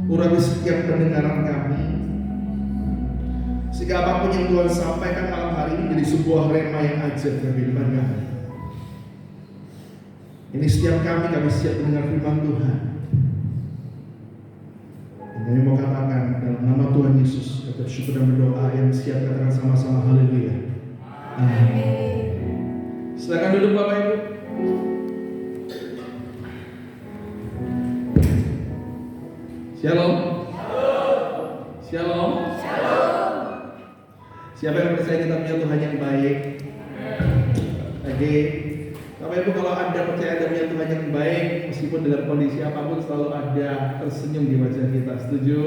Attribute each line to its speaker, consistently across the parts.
Speaker 1: urapi setiap pendengaran kami, sehingga apapun yang Tuhan sampaikan malam hari ini menjadi sebuah rema yang ajaib dalam kehidupan kami. Ini setiap kami siap mendengar firman Tuhan. Dan kami mau katakan dalam nama Tuhan Yesus, kita syukur dan berdoa, yang siap katakan sama-sama haleluya. Amin. Silakan duduk Bapak Ibu. Shalom. Shalom. Siapa yang percaya kita punya Tuhan yang baik? Oke. Bapak Ibu, kalau Anda percaya Anda punya Tuhan yang baik, meskipun dalam kondisi apapun selalu ada tersenyum di wajah kita. Setuju?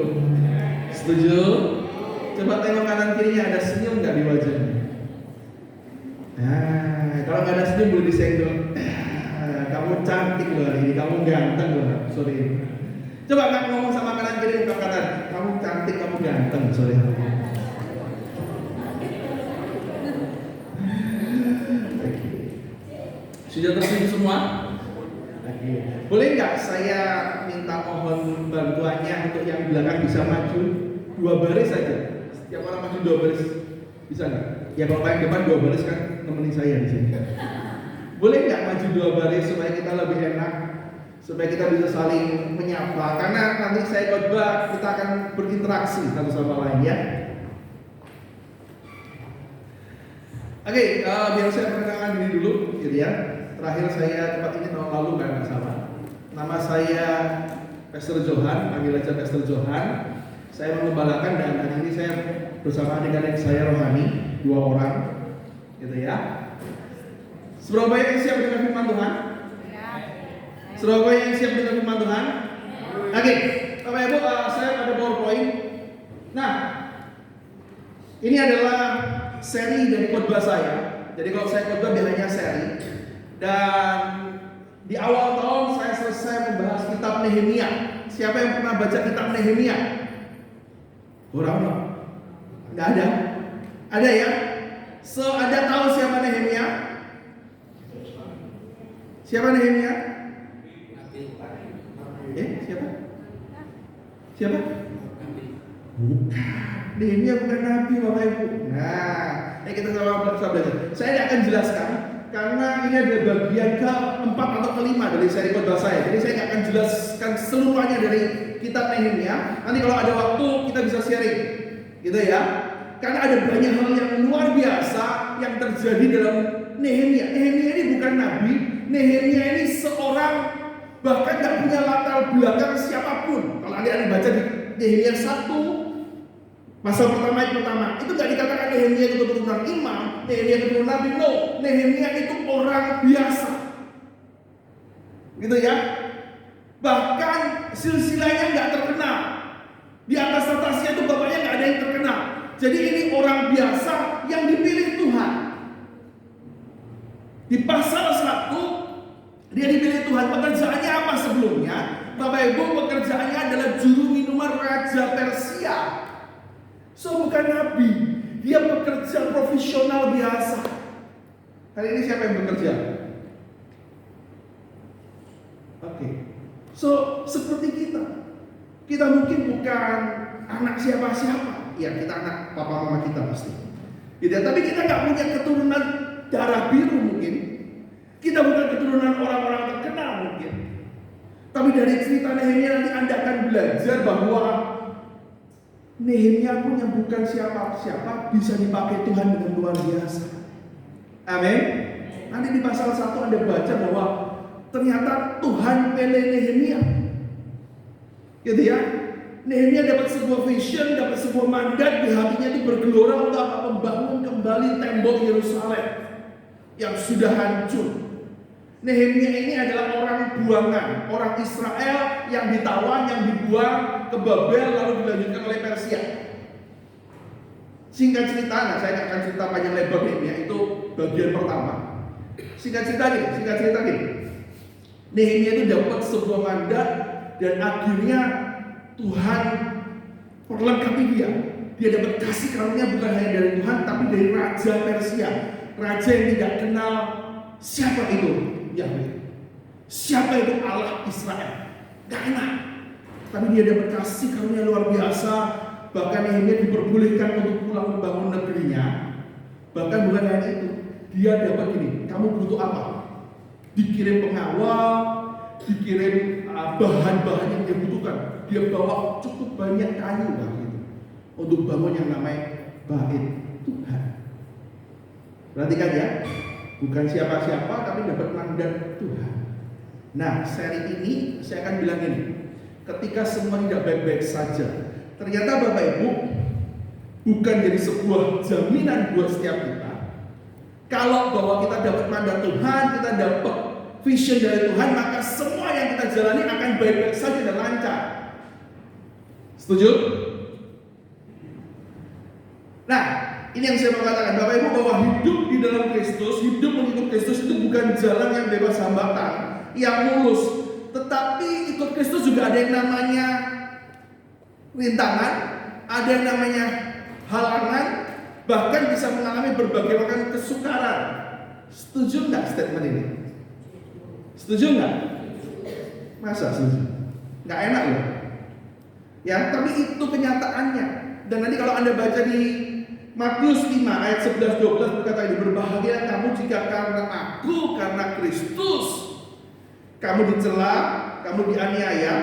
Speaker 1: Setuju? Coba tengok kanan kirinya, ada senyum nggak di wajahnya? Nah, kalau nggak ada senyum boleh disenggol. Kamu cantik loh hari ini, kamu ganteng loh. Sorry. Coba Kak ngomong sama kanan kiri, muka kanan. Kamu cantik, kamu ganteng. Sorry. Sudah tersenyum semua? Boleh nggak saya minta mohon bantuannya untuk yang belakang bisa maju 2 baris saja. Setiap orang maju 2 baris, bisa nggak? Ya kalau paling depan 2 baris kan temenin saya di sini. Boleh nggak maju 2 baris supaya kita lebih enak, supaya kita bisa saling menyapa. Karena nanti saya khotbah kita akan berinteraksi satu sama lain ya. Oke, biar saya perkenalkan diri dulu, gitu ya. Terakhir saya tempat ini tahun lalu kan nggak salah. Nama saya Pastor Johan, panggil aja Pastor Johan. Saya mengembalakan dan hari ini saya bersama adik-adik saya rohani 2 orang, gitu ya. Seberapa banyak yang siap dengan firman Tuhan? Seberapa banyak yang siap dengan firman Tuhan? Oke, Bapak Ibu, saya ada PowerPoint. Nah, ini adalah seri dari khotbah saya. Jadi kalau saya khotbah biasanya seri. Dan di awal tahun saya selesai membahas kitab Nehemia. Siapa yang pernah baca kitab Nehemia? Orang? Nggak ada? Ada ya? So, Anda tahu siapa Nehemia? Siapa Nehemia? Siapa? Siapa? Bukan. Nehemia bukan nabi, Bapak Ibu. Nah, kita sama belajar. Saya tidak akan jelaskan karena ini adalah bagian ke-4 atau ke-5 dari seri khotbah saya. Jadi saya tidak akan jelaskan seluruhnya dari kitab Nehemia. Nanti kalau ada waktu kita bisa sharing, gitu ya. Karena ada banyak hal yang luar biasa yang terjadi dalam Nehemia. Nehemia ini bukan nabi. Nehemia ini seorang bahkan tidak punya latar belakang siapapun. Kalau Anda baca di Nehemia 1 pasal pertama itu nggak dikatakan Nehemia itu keturunan imam, Nehemia keturunan nabi. No, Nehemia itu orang biasa, gitu ya. Bahkan silsilahnya nggak terkenal. Di atas atasnya itu bapaknya nggak ada yang terkenal. Jadi ini orang biasa yang dipilih Tuhan. Di pasal 1 dia dipilih Tuhan. Pekerjaannya apa sebelumnya? Bapak Ibu, pekerjaannya adalah juru minuman Raja Persia. So bukan nabi, dia pekerja profesional biasa. Hari ini siapa yang bekerja? Oke. So seperti kita mungkin bukan anak siapa-siapa. Ya kita anak papa mama kita pasti. Gitu ya. Tapi kita nggak punya keturunan darah biru mungkin. Kita bukan keturunan orang-orang terkenal mungkin. Tapi dari cerita Nehemia nanti Anda akan belajar bahwa Nehemia pun yang bukan siapa-siapa bisa dipakai Tuhan dengan luar biasa. Amin. Nanti di pasal 1 Anda baca bahwa ternyata Tuhan pilih Nehemia. Gitu ya. Nehemia dapat sebuah vision, dapat sebuah mandat di hatinya itu bergelora untuk membangun kembali tembok Yerusalem yang sudah hancur. Nehemia ini adalah orang buangan, orang Israel yang ditawan, yang dibuang ke Babel lalu dilanjutkan oleh Persia. Singkat cerita, saya nggak akan cerita panjang lebar Nehemia, itu bagian pertama. Singkat cerita gini. Nehemia itu dapat sebuah mandat dan akhirnya Tuhan perlengkapi dia. Dia dapat kasih karunia bukan hanya dari Tuhan, tapi dari Raja Persia, raja yang tidak kenal siapa itu Yahweh, siapa itu Allah Israel, gak kenal. tapi dia dapat kasih karunia luar biasa. Bahkan Nehemia diperbolehkan untuk pulang membangun negerinya. Bahkan bukan hanya itu, dia dapat ini, kamu butuh apa? Dikirim pengawal, dikirim bahan-bahan yang dia butuhkan. Dia bawa cukup banyak kayu untuk bangun yang namanya bait Tuhan. Perhatikan ya, bukan siapa-siapa tapi dapat mandat Tuhan. Nah, seri ini saya akan bilang ini, ketika semua tidak baik-baik saja, ternyata Bapak Ibu bukan jadi sebuah jaminan buat setiap kita. Kalau bahwa kita dapat mandat Tuhan, kita dapat vision dari Tuhan, maka semua yang kita jalani akan baik-baik saja dan lancar. Setuju? Nah, ini yang saya mau katakan, Bapak Ibu, bahwa hidup di dalam Kristus, hidup mengikut Kristus itu bukan jalan yang bebas hambatan, yang mulus. Tetapi ikut Kristus juga ada yang namanya rintangan, ada yang namanya halangan, bahkan bisa mengalami berbagai macam kesukaran. Setuju nggak statement ini? Setuju nggak? Masa setuju? Nggak enak loh. Ya, tapi itu kenyataannya. Dan nanti kalau Anda baca di Matius 5 ayat 11-12 berkata ini, berbahagia kamu jika karena aku, karena Kristus, kamu dicela, kamu dianiaya,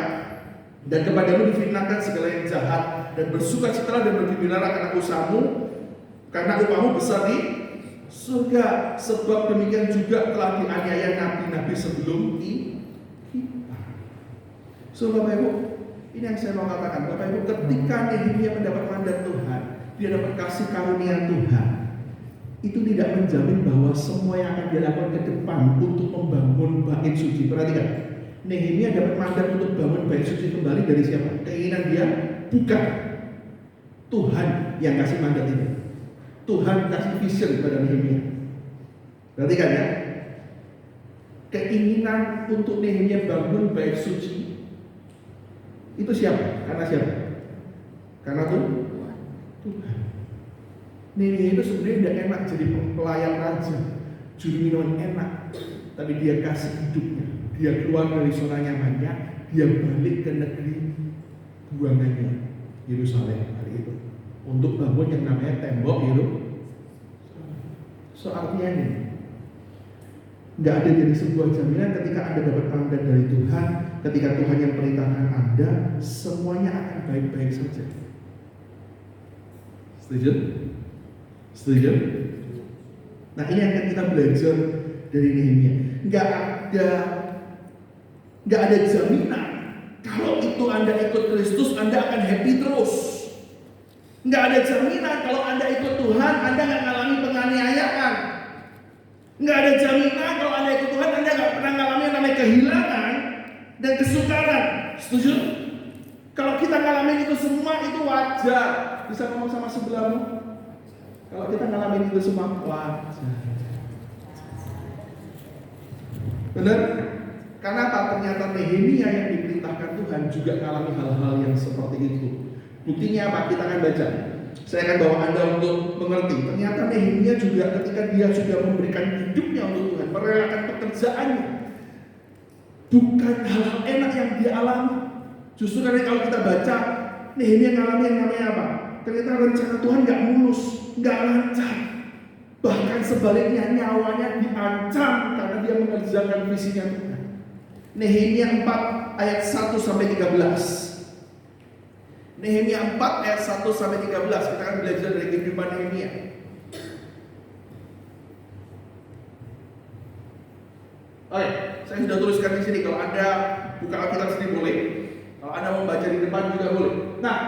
Speaker 1: dan kepadamu difitnahkan segala yang jahat, dan bersukacitalah dan bergembiralah karena usahamu, karena upahmu besar di surga. Sebab demikian juga telah dianiaya nabi-nabi sebelum kita. So Bapak Ibu, ini yang saya mau katakan, Bapak Ibu, ketika Nehemia mendapat mandat Tuhan, dia dapat kasih karunia Tuhan, itu tidak menjamin bahwa semua yang akan dia lakukan ke depan untuk membangun bait suci. Perhatikan, Nehemia dapat mandat untuk bangun bait suci kembali dari siapa? Keinginan dia? Bukan. Tuhan yang kasih mandat itu. Tuhan kasih vision kepada Nehemia. Perhatikan ya, keinginan untuk Nehemia bangun bait suci itu siapa? Karena siapa? Karena Tuhan. Nehemia itu sebenarnya tidak enak jadi pelayan raja, juru minuman enak, tapi dia kasih hidupnya. Dia keluar dari zona nyamannya, dia balik ke negeri buangannya, Yerusalem hari itu, untuk bangun yang namanya tembok Yerusalem. So artinya ini, nggak ada jadi sebuah jaminan ketika Anda dapat mandat dari Tuhan, ketika Tuhan yang perintahkan Anda, semuanya akan baik-baik saja. Setuju? Setuju? Nah ini yang akan kita belajar dari Nehemia. Nggak ada jaminan kalau itu Anda ikut Kristus Anda akan happy terus. Nggak ada jaminan kalau Anda ikut Tuhan Anda nggak mengalami penganiayaan. Nggak ada jaminan kalau Anda ikut Tuhan Anda nggak pernah mengalami yang namanya kehilangan dan kesukaran. Setuju? Kalau kita ngalamin itu semua itu wajar. Bisa ngomong sama sebelahmu, kalau kita ngalamin itu semua wajar. Benar? Karena apa? Ternyata Nehemia yang diperintahkan Tuhan juga mengalami hal-hal yang seperti itu. Buktinya apa? Kita akan baca. Saya akan bawa Anda untuk mengerti. Ternyata Nehemia juga ketika dia sudah memberikan hidupnya untuk Tuhan, merelakan pekerjaannya, bukan hal-hal enak yang dia alami. Justru karena kalau kita baca, Nehemia mengalami yang namanya apa? Ternyata rencana Tuhan gak mulus, gak lancar. Bahkan sebaliknya nyawanya diancam karena dia mengerjakan visinya Tuhan. Nehemia 4 ayat 1 sampai 13. Nehemia 4 ayat 1 sampai 13. Kita akan belajar dari kehidupan Nehemia. Oke, saya sudah tuliskan di sini. Kalau Anda buka Alkitab sendiri boleh. Kalau Anda mau baca di depan juga boleh. Nah,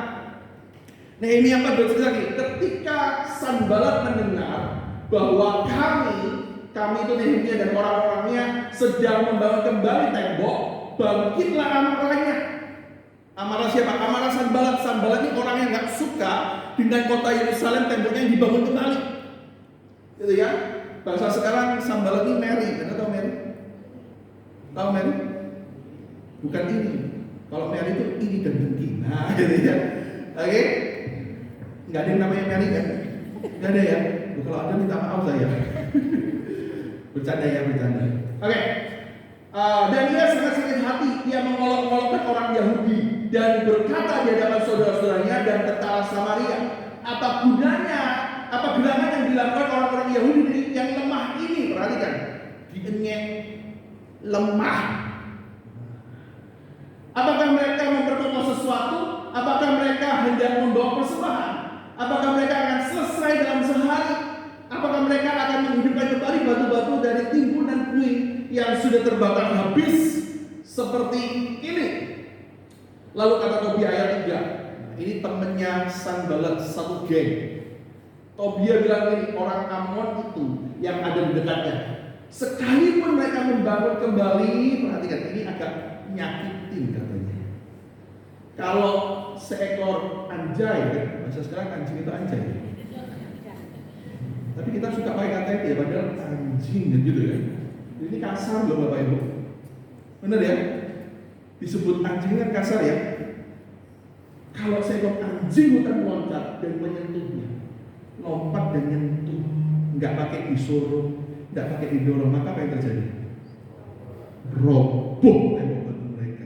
Speaker 1: Nehemia 4 bercerita lagi. Ketika Sanballat mendengar bahwa kami itu Nehemia dan orang-orangnya sedang membangun kembali tembok, bangkitlah amarahnya. Amarah siapa? Amarah Sanballat. Sanballat ini orang yang gak suka dengan kota Yerusalem temboknya yang dibangun kembali. Gitu ya. Bahasa sekarang Sanballat ini Mary. Anda tahu Mary? Tahu Mary? Bukan ini. Kalau Mary itu ini dan dengki. Nah, gitu ya. Oke? Nggak ada yang namanya Mary kan? Nggak ada ya? Kalau ada minta maaf saya. Bercanda ya, bercanda. Oke. Dan dia sangat sakit hati. Dia mengolok-olokkan orang Yahudi. dan berkata di hadapan saudara-saudaranya dan tentara Samaria, apa gunanya, apa gerangan yang dilakukan orang-orang Yahudi yang lemah ini? Perhatikan, dienyek, lemah. Apakah mereka memperkokoh sesuatu? Apakah mereka hendak membawa persembahan? Apakah mereka akan selesai dalam sehari? Apakah mereka akan menghidupkan kembali batu-batu dari timbunan puing yang sudah terbakar habis seperti ini? Lalu kata Tobia ayat 3, ini temannya Sanballat, satu geng. Tobia bilang ini, orang Amon itu yang ada di dekatnya, sekalipun mereka membangun kembali, perhatikan ini agak nyakitin katanya. Kalau seekor anjay, kan? Bahasa sekarang anjing itu anjay. Tapi kita suka pakai kata itu ya, padahal anjing gitu ya. Ini kasar loh Bapak Ibu. Benar ya? Disebut anjing kan kasar ya. Kalau seekor anjing hutan loncat dan menyentuhnya, lompat dan nyentuh, nggak pakai disuruh, nggak pakai didorong, maka apa yang terjadi? Roboh tembok batu mereka.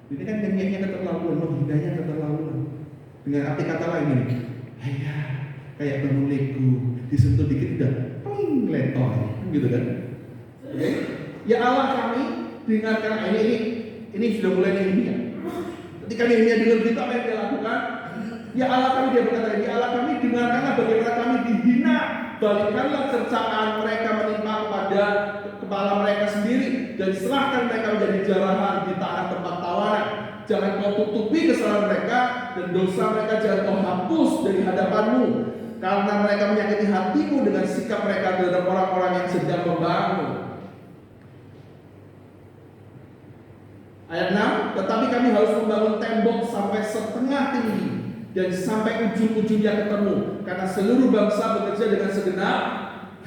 Speaker 1: Ini kan nyanyiannya keterlaluan, menghinanya keterlaluan. Dengan arti kata lain ini, kayak bangun Lego, disentuh dikit udah ping letoy, gitu kan? Okay? Ya Allah kami dengarkan ini sudah mulai Nehemia. Ketika Nehemia dengar gitu apa yang dia lakukan? Ya Allah kami, dia berkata, ya Allah kami dengarkanlah bagaimana kami dihina, balikkanlah cercaan mereka menimpa kepada kepala mereka sendiri dan serahkan mereka menjadi jarahan di tanah tempat tawanan. Jangan kau tutupi kesalahan mereka dan dosa mereka jangan kau hapus dari hadapanmu, karena mereka menyakiti hatimu dengan sikap mereka terhadap orang-orang yang sedang membangun. Ayat 6, tetapi kami harus membangun tembok sampai setengah tinggi dan sampai ujung-ujungnya ketemu, karena seluruh bangsa bekerja dengan segenap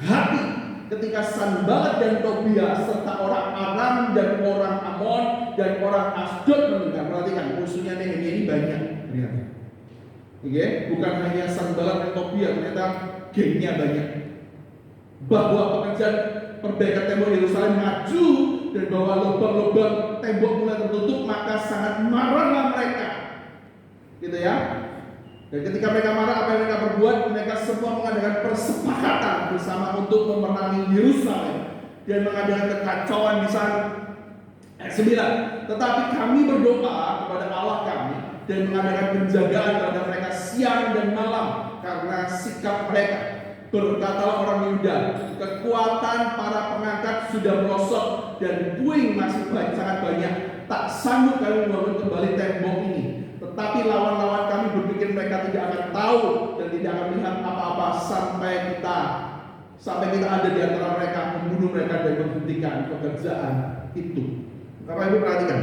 Speaker 1: hati. Ketika Sanballat dan Tobia serta orang Aram dan orang Amon dan orang Asdod mendengar, perhatikan musuhnya Nehemia ini banyak, ternyata. Okay? Bukan hanya Sanballat dan Tobia, ternyata gengnya banyak. Bahwa pekerjaan perbaikan tembok Yerusalem maju dan bahwa lubang-lubang tembok mulai tertutup, maka sangat marahlah mereka, gitu ya. Dan ketika mereka marah, apa yang mereka perbuat? Mereka semua mengadakan persepakatan bersama untuk memerangi Yerusalem dan mengadakan kekacauan di sana. Ayat 9, tetapi kami berdoa kepada Allah kami dan mengadakan penjagaan terhadap mereka siang dan malam karena sikap mereka. Berkatalah orang Yehuda, kekuatan para pengangkat sudah merosot dan puing masih sangat banyak. Tak sanggup kami membangun kembali tembok ini. Tetapi lawan-lawan kami berpikir mereka tidak akan tahu dan tidak akan melihat apa-apa sampai kita ada di antara mereka, membunuh mereka dan menghentikan pekerjaan itu. Bapak Ibu perhatikan,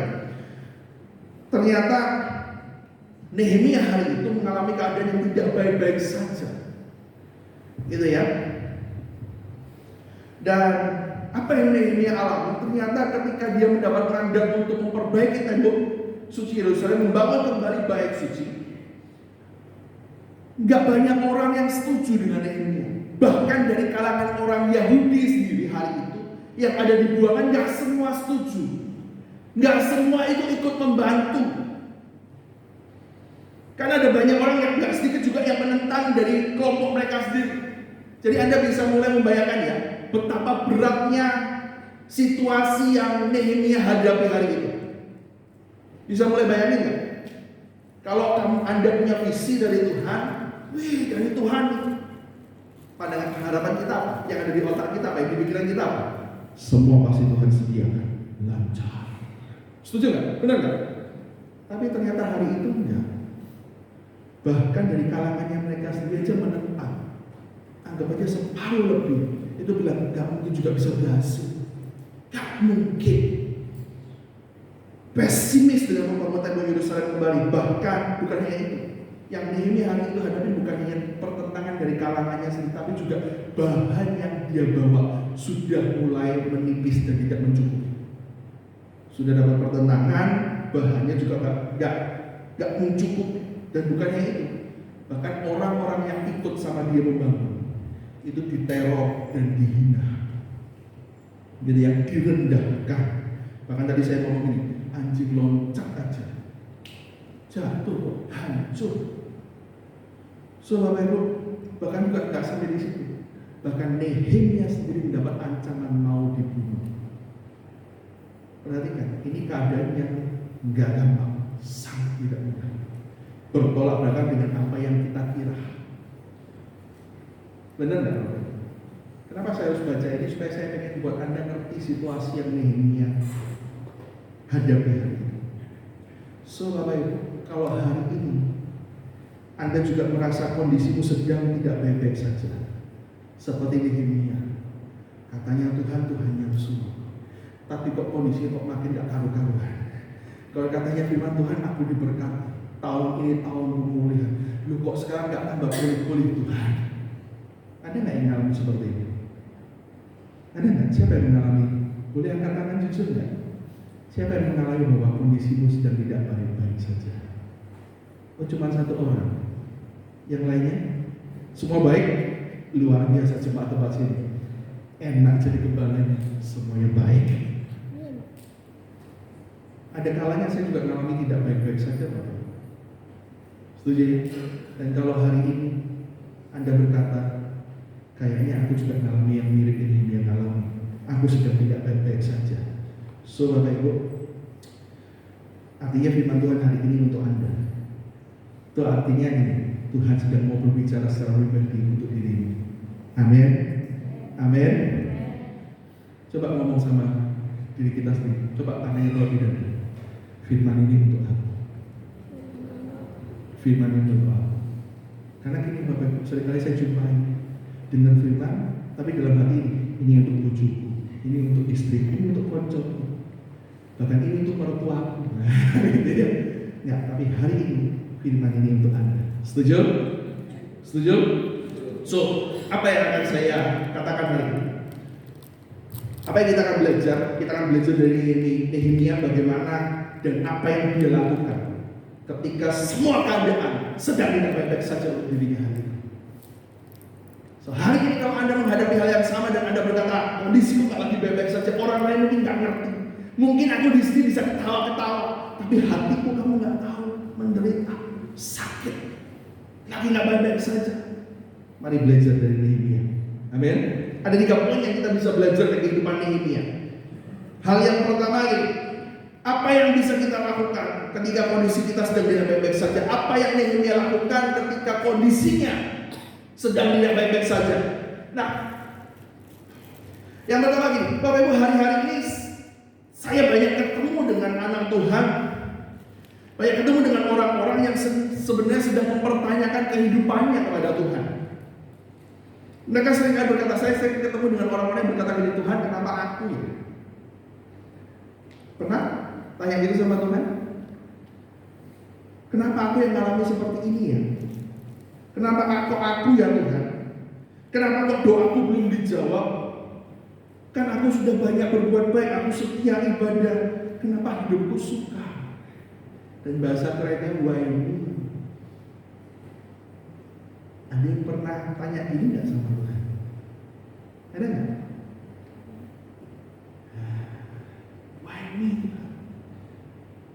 Speaker 1: ternyata Nehemia hari itu mengalami keadaan yang tidak baik-baik saja, gitu ya. Dan apa yang Nehemia alami? Ternyata ketika dia mendapat mandat untuk memperbaiki tembok suci Yerusalem, membangun kembali bait suci, nggak banyak orang yang setuju dengan Nehemia. Bahkan dari kalangan orang Yahudi sendiri hari itu yang ada di buangan, nggak semua setuju, nggak semua itu ikut membantu. Karena ada banyak orang yang nggak sedikit juga yang menentang dari kelompok mereka sendiri. Jadi Anda bisa mulai membayangkan ya betapa beratnya situasi yang Nehemia hadapi hari itu. Bisa mulai bayangin nggak? Kalau Anda punya visi dari Tuhan, dari Tuhan, pandangan harapan kita apa? Yang ada di otak kita apa? Yang di pikiran kita apa? Semua pasti Tuhan sediakan, lancar. Setuju nggak? Benar nggak? Tapi ternyata hari itu enggak. Bahkan dari kalangannya mereka sendiri aja menentang. Anggap aja separuh lebih. Itu bilang nggak mungkin juga bisa berhasil. Nggak mungkin. Pesimis dengan membangun tembok Yerusalem kembali. Bahkan bukan hanya itu, yang Nehemia hari itu hadapi bukan hanya pertentangan dari kalangannya sendiri, tapi juga bahan yang dia bawa sudah mulai menipis dan tidak mencukupi. Sudah dapat pertentangan, bahannya juga nggak mencukupi. Dan bukan hanya itu, bahkan orang-orang yang ikut sama dia membangun itu diteror dan dihina. Jadi yang direndahkan. Bahkan tadi saya ngomong ini, anjing loncat aja jatuh, hancur. So Bapak Ibu, bahkan juga nggak sampai di situ. Bahkan Nehemia sendiri mendapat ancaman mau dibunuh. Perhatikan, ini keadaan yang nggak gampang, sangat tidak mudah. Bertolak belakang dengan apa yang kita kira. Benar nggak Bapak Ibu? Kenapa saya harus baca ini? Supaya saya pengen buat Anda ngerti situasi yang Nehemia hadapi hari ini. So Bapak Ibu, kalau hari ini Anda juga merasa kondisimu sedang tidak baik-baik saja, seperti Nehemia, katanya Tuhan yang suruh, tapi kok kondisinya kok makin gak karu-karuan. Kalau katanya firman Tuhan, aku diberkati, tahun ini tahun pemulihan, lu kok sekarang gak tambah pulih-pulih Tuhan. Ada gak yang mengalami seperti itu? Ada gak? Siapa yang mengalami? Boleh angkat tangan jujur gak? Siapa yang mengalami bahwa kondisimu sedang tidak baik-baik saja? Oh, cuma satu orang. Yang lainnya semua baik, luar biasa. Coba tempat sini, enak jadi gembalanya, semuanya baik. Ada kalanya saya juga mengalami tidak baik-baik saja, Bapak. Setuju ya? Dan kalau hari ini Anda berkata, kayaknya aku juga mengalami yang mirip ini yang alami, aku sudah tidak baik-baik saja. So Bapak Ibu, artinya firman Tuhan hari ini untuk Anda. Itu artinya ini, Tuhan sedang mau berbicara secara pribadi untuk dirimu. Amin. Amin. Coba ngomong sama diri kita sendiri. Coba tanya terlebih dahulu. Firman ini untuk aku. Firman ini untuk aku. Karena gini Bapak Ibu, seringkali saya jumpai dengan firman, tapi dalam hati ini untuk bujuku, ini untuk istri, ini untuk koncoku, bahkan ini untuk mertuaku. Gitu ya. Ya, tapi hari ini firman ini untuk Anda. Setuju? Setuju? So, apa yang akan saya katakan hari ini? Apa yang kita akan belajar? Kita akan belajar dari Nehemia bagaimana dan apa yang dia lakukan ketika semua keadaan sedang tidak baik-baik saja untuk dirinya hari ini. So, hari ini kalau Anda menghadapi hal yang sama dan Anda berkata, kondisiku tak lagi baik-baik saja, orang lain mungkin tak ngerti. Mungkin aku di sini bisa ketawa-ketawa, tapi hatiku kamu nggak tahu, menderita, sakit, lagi nggak baik-baik saja. Mari belajar dari Nehemia. Amin. Ada 3 poin yang kita bisa belajar dari kehidupan Nehemia. Hal yang pertama ini, apa yang bisa kita lakukan ketika kondisi kita sedang tidak baik-baik saja? Apa yang Nehemia lakukan ketika kondisinya sedang tidak baik-baik saja? Nah, yang pertama gini, Bapak Ibu, hari-hari ini saya banyak ketemu dengan anak Tuhan, banyak ketemu dengan orang-orang yang sebenarnya sedang mempertanyakan kehidupannya kepada Tuhan. Mereka sering berkata, saya ketemu dengan orang-orang yang berkata gini, Tuhan kenapa aku ya? Pernah tanya gitu sama Tuhan? Kenapa aku yang mengalami seperti ini ya? Kenapa aku ya Tuhan? Kenapa kok doaku belum dijawab? Kan aku sudah banyak berbuat baik, aku setia ibadah. Kenapa hidupku suka? Dan bahasa kerennya why me? Ada yang pernah tanya gini nggak sama Tuhan? Ada nggak? Why me?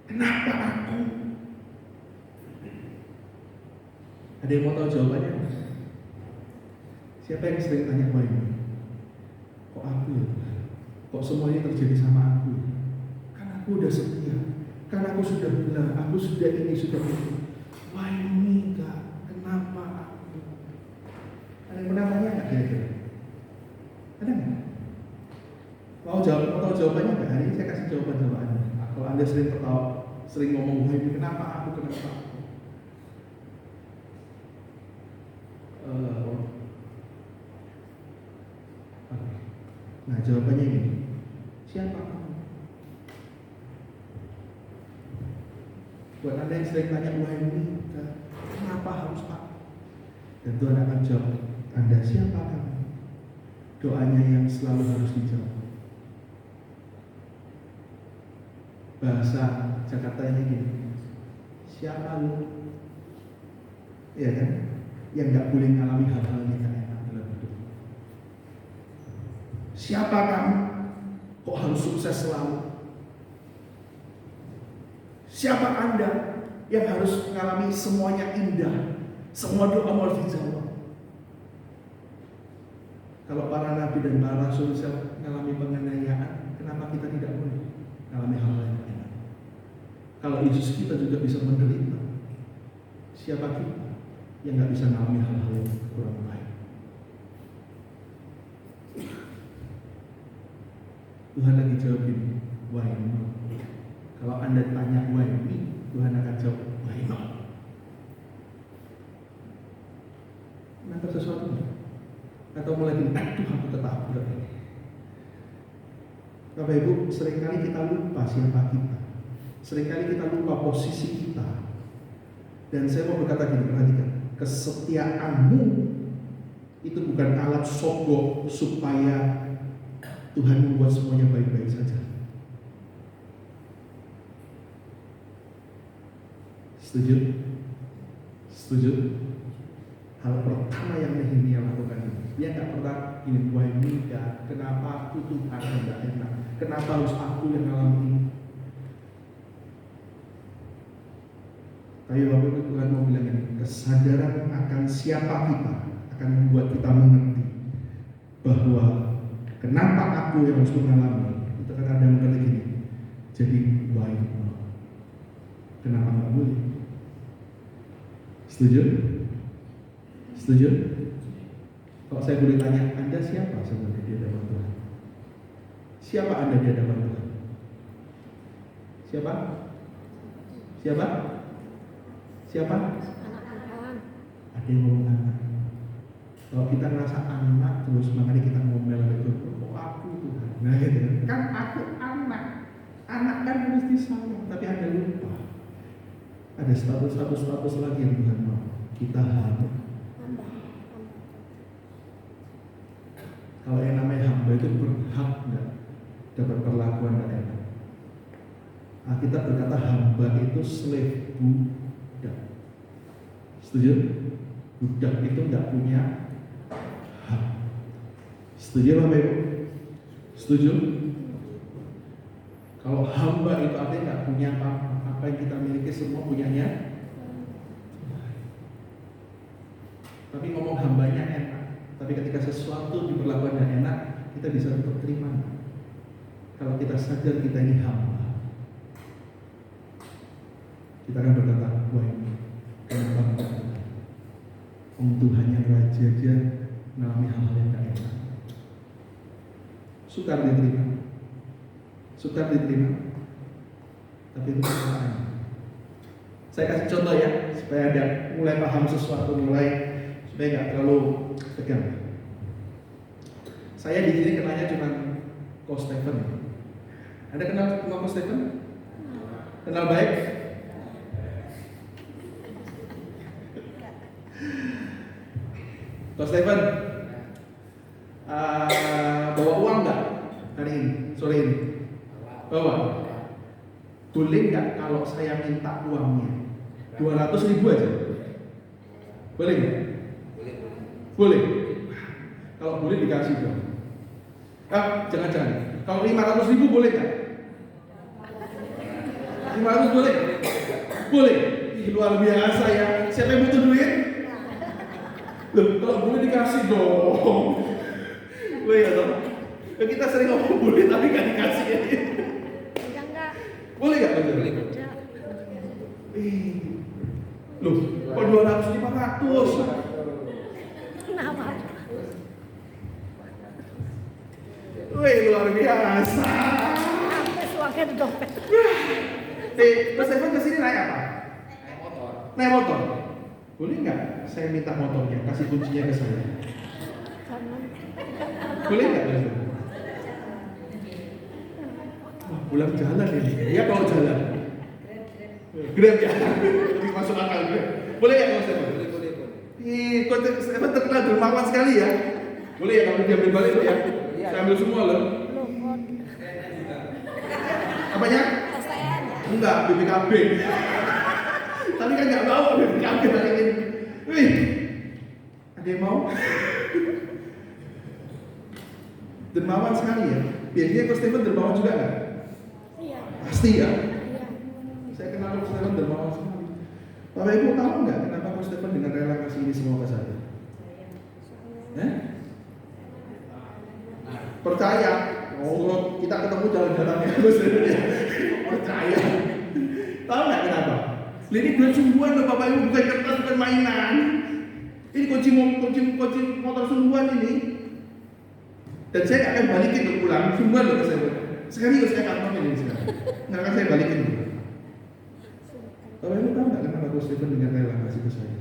Speaker 1: Kenapa aku? Ada yang mau tahu jawabannya? Siapa yang sering tanya why me? Kok aku ya Tuhan? Kok semuanya terjadi sama aku? Kan aku udah setia, kan aku sudah bilang, aku sudah ini, sudah itu. Why me God? Kenapa aku? Ada yang pernah tanya nggak kira-kira? Ada nggak? Mau tahu jawabannya nggak? Hari ini saya kasih jawaban sama Anda. Kalau Anda sering ketawa, sering ngomong why me, kenapa aku? Nah jawabannya ini, siapa kamu? Buat Anda yang sering tanya why me, kenapa harus aku? Dan Tuhan akan jawab Anda, siapa kamu? Doanya yang selalu harus dijawab. Bahasa Jakarta ini gini, siapa lu? Iya kan? Yang gak boleh mengalami hal-hal yang gak enak dalam hidup. Siapa kamu? Kok harus sukses selalu? Siapa Anda? yang harus mengalami semuanya indah, semua doa harus dijawab. Kalau para nabi dan para rasul bisa mengalami penganiayaan, kenapa kita tidak boleh mengalami hal yang enak? Kalau Yesus kita juga bisa menderita, siapa kita yang nggak bisa mengalami hal-hal yang kurang baik? Tuhan lagi jawab gini, why not? Kalau Anda tanya why me, Tuhan akan jawab why not? Kenapa sesuatu? Atau mulai gini, aduh aku ketabrak ini. Bapak Ibu, seringkali kita lupa siapa kita. Seringkali kita lupa posisi kita. Dan saya mau berkata gini, perhatikan, kesetiaanmu itu bukan alat sogok supaya Tuhan membuat semuanya baik-baik saja. Setuju? Setuju? Hal pertama yang Nehemia lakukan ini, dia nggak pernah ini, why me God? Kenapa aku Tuhan yang nggak enak? Kenapa harus aku yang ngalamin ini? Tapi Bapak Ibu, Tuhan mau bilang ini, kesadaran akan siapa kita akan membuat kita mengerti bahwa kenapa aku yang harus mengalami. Itu kan ada yang berkata gini, jadi why not? Kenapa nggak boleh? Setuju? Setuju? Kalau saya boleh tanya, Anda siapa sebenarnya di hadapan Tuhan? Siapa Anda di hadapan Tuhan? Siapa? Siapa? Siapa? Ada yang ngomong anak. Kalau kita ngerasa anak terus, makanya kita ngomel itu, oh aku Tuhan. Nah gitu kan, aku anak. Anak kan mesti sayang, tapi Anda lupa. Ada status lagi yang Tuhan mau. Kita hamba. Kalau yang namanya hamba itu berhak nggak dapat perlakuan yang enak. Kita berkata hamba itu slave, budak. Setuju? Budak itu nggak punya hak. Setuju Bapak Ibu? Setuju? Kalau hamba itu artinya nggak punya apa yang kita miliki semua punyanya. Tapi ngomong hambanya enak. Tapi ketika sesuatu diperlakukan yang enak, kita bisa tetap terima. Kalau kita sadar kita ini hamba, kita akan berkata, wah ini kenapa enggak? Tuhan yang raja aja mengalami hal-hal yang tidak enak. Sukar diterima, tapi itu kesalahan. Saya kasih contoh ya, supaya ada mulai paham sesuatu, supaya nggak terlalu tegang. Saya di sini kenalnya cuma Coach Stephen. Anda kenal Coach Stephen? Kenal baik? Coach Stephen, bawa uang nggak hari ini, sore ini? Bawa. Boleh nggak kalau saya minta uangnya 200.000 aja? Boleh nggak? Boleh. Kalau boleh dikasih dong. Jangan. Kalau 500.000 boleh nggak? 500 boleh? Boleh. Luar biasa ya. Siapa yang butuh duit? Loh, kalau boleh dikasih dong. Boleh ya dong. Kita sering ngomong boleh tapi nggak dikasih ya. Boleh nggak? Boleh. Loh, kok 200, 500? Wih, luar biasa.
Speaker 2: Uangnya di dompet.
Speaker 1: Mas Evan kesini naik apa? Naik motor. Boleh nggak saya minta motornya, kasih kuncinya ke saya? Boleh nggak? Wah, pulang jalan ini. Ya kalau jalan. Grab ya, lebih masuk akal Grab. Boleh nggak Mas Evan? Boleh. Mas Evan terkenal dermawan sekali ya. Boleh ya kalau diambil balik ya? Saya ambil semua loh. Apanya? Enggak, BPKB. Tadi kan nggak mau BPKB hari ini. Wih, ada yang mau? Dermawan sekali ya. Biasanya Coach Stephen dermawan juga nggak? Iya. Pasti ya. Iya. Saya kenal Coach Stephen dermawan sekali. Bapak Ibu tahu nggak kenapa Coach Stephen dengan rela kasih ini semua ke saya? Percaya. Oh, kita ketemu jalan-jalan ya, Coach Stephen ya. Percaya. Tahu nggak kenapa? Ini duit sungguhan loh Bapak Ibu, bukan kertas, bukan mainan. Ini kunci motor sungguhan ini. Dan saya nggak akan balikin ke pulang, sungguhan loh saya. Serius saya kantongin ini sekarang. Nggak akan saya balikin. Bapak Ibu tahu nggak kenapa Coach Stephen dengan rela kasih ke saya?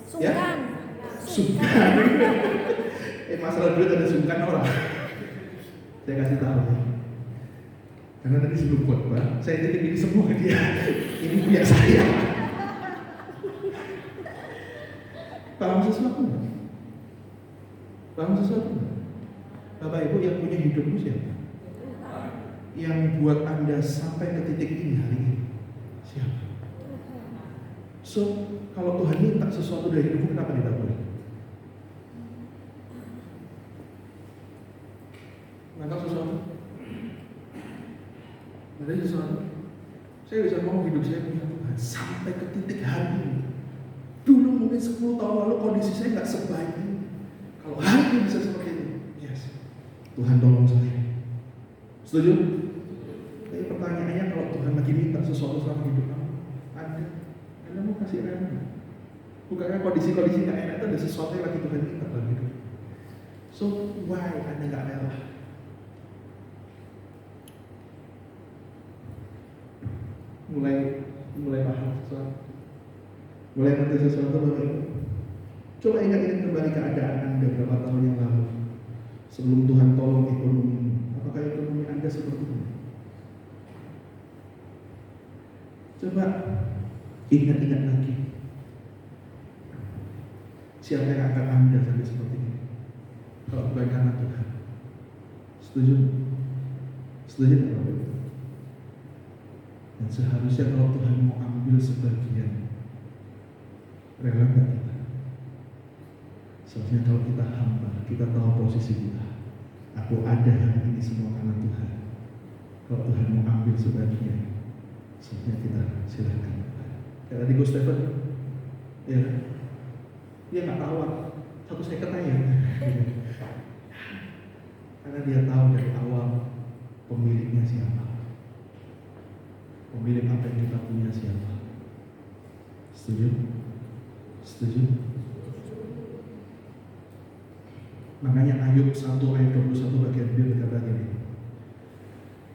Speaker 2: Sungkan.
Speaker 1: Sungkan. Masalah duit ada sungkan orang. Saya kasih tahu ya. Karena tadi sebelum khotbah, saya titip ini semua ke dia. Ini punya saya. Paham sesuatu nggak? Paham sesuatu nggak? Bapak Ibu yang punya hidupmu siapa? Yang buat Anda sampai ke titik ini hari ini siapa? So, kalau Tuhan minta sesuatu dari hidupmu, kenapa tidak boleh? Nggak sesuatu? Ada sesuatu? Saya bisa ngomong hidup saya punya Tuhan sampai ke titik hari ini. Dulu mungkin 10 tahun lalu kondisi saya nggak sebaik ini. Kalau hari ini bisa seperti itu, yes. Tuhan tolong saya. Setuju? Tapi pertanyaannya kalau Tuhan lagi minta sesuatu sama hidup kamu, Anda mau kasih rela? Bukannya kondisi-kondisi nggak enak itu ada sesuatu yang lagi Tuhan minta dalam hidup. So why Anda nggak rela? Mulai paham sesuatu, mulai mengerti sesuatu Bapak Ibu. Coba ingat kembali keadaan Anda beberapa tahun yang lalu sebelum Tuhan tolong ekonomi. Apakah ekonomi Anda seperti ini? Coba ingat lagi. Siapa yang akan Anda sampai seperti ini? Kalau bukan karena Tuhan. Setuju? Setuju tak Bapak Ibu? Dan seharusnya kalau Tuhan mau ambil sebagian, rela nggak kita? Seharusnya kalau kita hamba, kita tahu posisi kita. Aku ada hari ini semua karena Tuhan. Kalau Tuhan mau ambil sebagian, seharusnya kita silakan. Kayak tadi Coach Stephen, ya, dia nggak tahu 1 second aja, karena dia tahu dari awal pemiliknya siapa. Pemilik apa yang kita punya siapa? Setuju? Setuju? Makanya Ayub 1 ayat 21 bagian B berkata gini,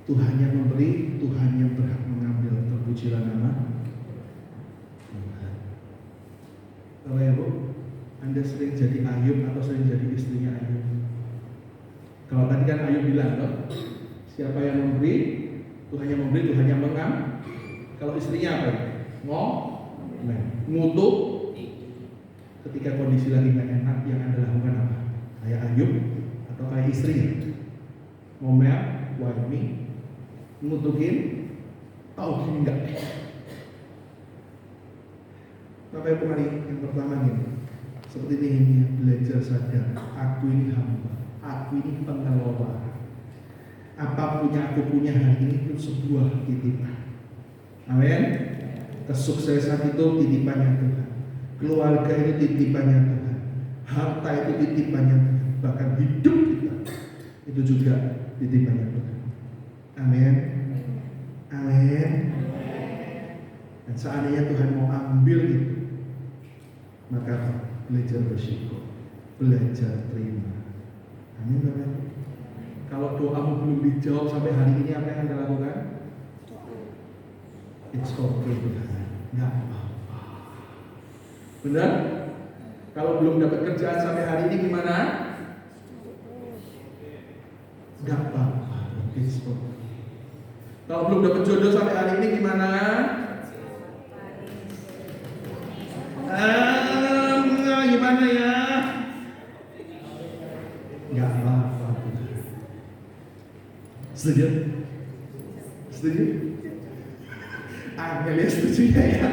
Speaker 1: Tuhan yang memberi, Tuhan yang berhak mengambil. Terpujilah nama Tuhan. Bapak Ibu, Anda sering jadi Ayub atau sering jadi istrinya Ayub? Kalau tadi kan Ayub bilang loh, siapa yang memberi, Tuhan yang memberi, Tuhan yang mengambil. Kalau istrinya apa? Ngutuk. Ketika kondisi lagi nggak enak, yang Anda lakukan apa? Kayak Ayub atau kayak istrinya? Ngomel, wahmi, ngutukin, tahu gini enggak? Bapak Ibu, mari yang pertama nih, seperti ini, belajar sadar, aku ini hamba, aku ini pengelola. Apapun yang aku punya hari ini itu sebuah titipan. Amin. Kesuksesan itu titipannya Tuhan. Keluarga itu titipannya Tuhan. Harta itu titipannya Tuhan. Bahkan hidup kita itu juga titipannya Tuhan. Amin. Amin. Dan seandainya Tuhan mau ambil itu, maka belajar bersyukur, belajar terima. Amin, Bapak. Kalau doamu belum dijawab sampai hari ini, apa yang Anda lakukan? It's okay Tuhan, nggak apa-apa. Benar? Kalau belum dapat kerjaan sampai hari ini gimana? Nggak apa-apa, it's okay. Kalau belum dapat jodoh sampai hari ini gimana? Gimana ya? Nggak apa-apa. Setuju? Setuju? Kalian setuju ya?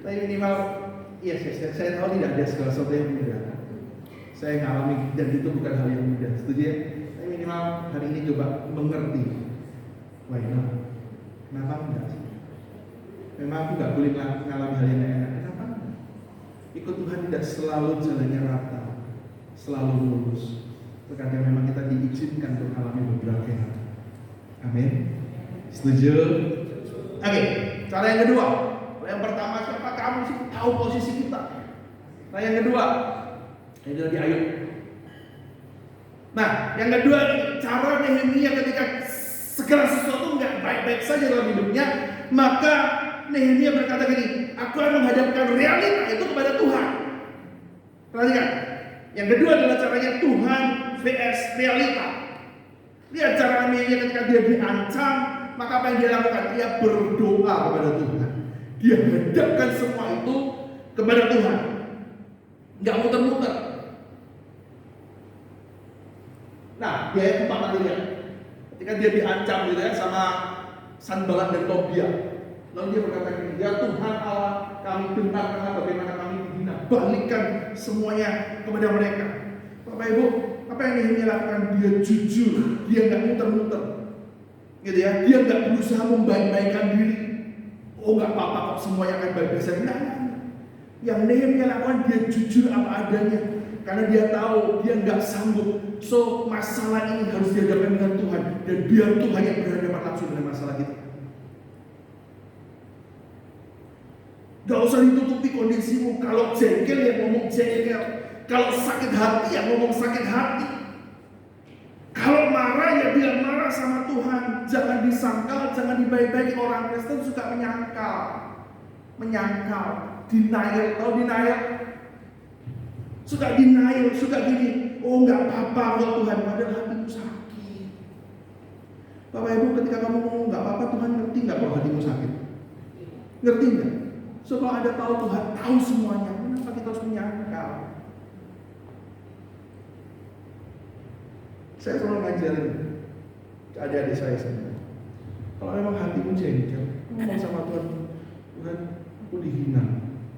Speaker 1: Tapi minimal, iya saya tahu tidak ada segala sesuatu yang mudah. Saya ngalami dan itu bukan hal yang mudah. Setuju ya? Tapi minimal hari ini coba mengerti. Why not? Kenapa enggak? Memang aku gak boleh mengalami hal yang gak enak. Kenapa? Ikut Tuhan tidak selalu jalannya rata, selalu lurus. Terkadang memang kita diizinkan untuk mengalami beberapa hal. Amin. Setuju? Oke, cara yang kedua. Yang pertama, siapa kamu sih tahu posisi kita? Nah, yang kedua, ini lagi Ayub. Nah, yang kedua, cara Nehemia ketika segala sesuatu nggak baik-baik saja dalam hidupnya, maka Nehemia berkata gini, aku akan menghadapkan realita itu kepada Tuhan. Perhatikan, yang kedua adalah caranya Tuhan vs realita. Lihat cara Nehemia ketika dia diancam, maka apa yang dia lakukan? Dia berdoa kepada Tuhan. Dia hadapkan semua itu kepada Tuhan. Nggak muter-muter. Nah, di ayat 4 nanti lihat. Ketika dia diancam gitu ya sama Sanballat dan Tobia. Lalu dia berkata gini, ya Tuhan Allah, kami dengar karena bagaimana kami dihina. Balikkan semuanya kepada mereka. Bapak Ibu, apa yang Nehemia lakukan? Dia jujur, dia nggak muter-muter. Gitu ya, dia nggak berusaha membaik-baikkan diri. Oh nggak apa-apa kok semuanya akan baik-baik saja. Nah, yang Nehemia lakukan dia jujur apa adanya, karena dia tahu dia nggak sanggup. So masalah ini harus dihadapkan dengan Tuhan dan biar Tuhan yang berhadapan langsung dengan masalah kita. Gak usah ditutupi kondisimu. Kalau jengkel ya ngomong jengkel, kalau sakit hati ya ngomong sakit hati. Kalau marah ya bilang marah sama Tuhan. Jangan disangkal, jangan dibaik-baiki. Orang Kristen suka menyangkal, denial. Tahu denial? Suka denial, suka gini. Oh nggak apa-apa kalau Tuhan, padahal hatimu sakit. Bapak Ibu, ketika kamu ngomong nggak apa-apa, Tuhan ngerti nggak kalau hatimu sakit? Ngerti nggak? So kalau Anda tahu Tuhan tahu semuanya, kenapa kita harus menyangkal? Saya selalu ngajarin ke adik-adik saya sendiri. Kalau memang hatimu jengkel, ngomong sama Tuhan, Tuhan, aku dihina,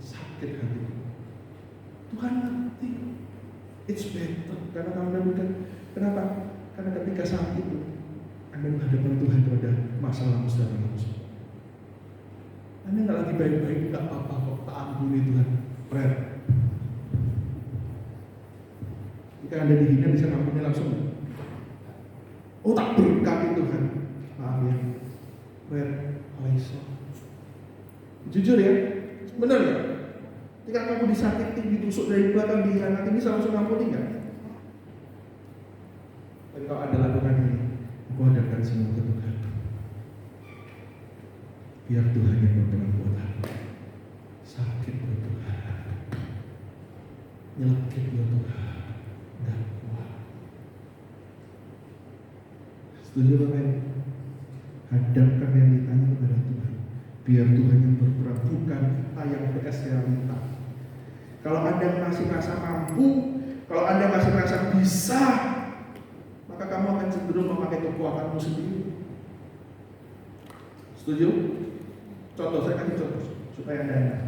Speaker 1: sakit hatiku. Tuhan ngerti. It's better karena kamu menemukan. Kenapa? Karena ketika saat itu Anda menghadapkan Tuhan kepada masalahmu sedang langsung. Anda nggak lagi baik-baik, nggak apa-apa kok, tak ampuni Tuhan. Prayer. Jika Anda dihina bisa ngampuni langsung. Oh tak berkati Tuhan. Maaf ya. Prayer. Jujur ya, benar ya. Jika kamu disakiti, ditusuk dari belakang, dihianati, bisa langsung ngampuni nggak? Tapi kalau Anda lakukan ini, aku hadapkan semua ke Tuhan. Biar Tuhan yang berperan buat aku. Sakit buat Tuhan, nyelekit buat Tuhan, nggak kuat. Setuju Bapak? Hadapkan realitanya kepada Tuhan. Biar Tuhan yang berperan, bukan kita yang PS realita. Kalau Anda masih merasa mampu, kalau Anda masih merasa bisa, maka kamu akan cenderung memakai kekuatanmu sendiri. Setuju? Contoh, saya kasih contoh supaya Anda enak.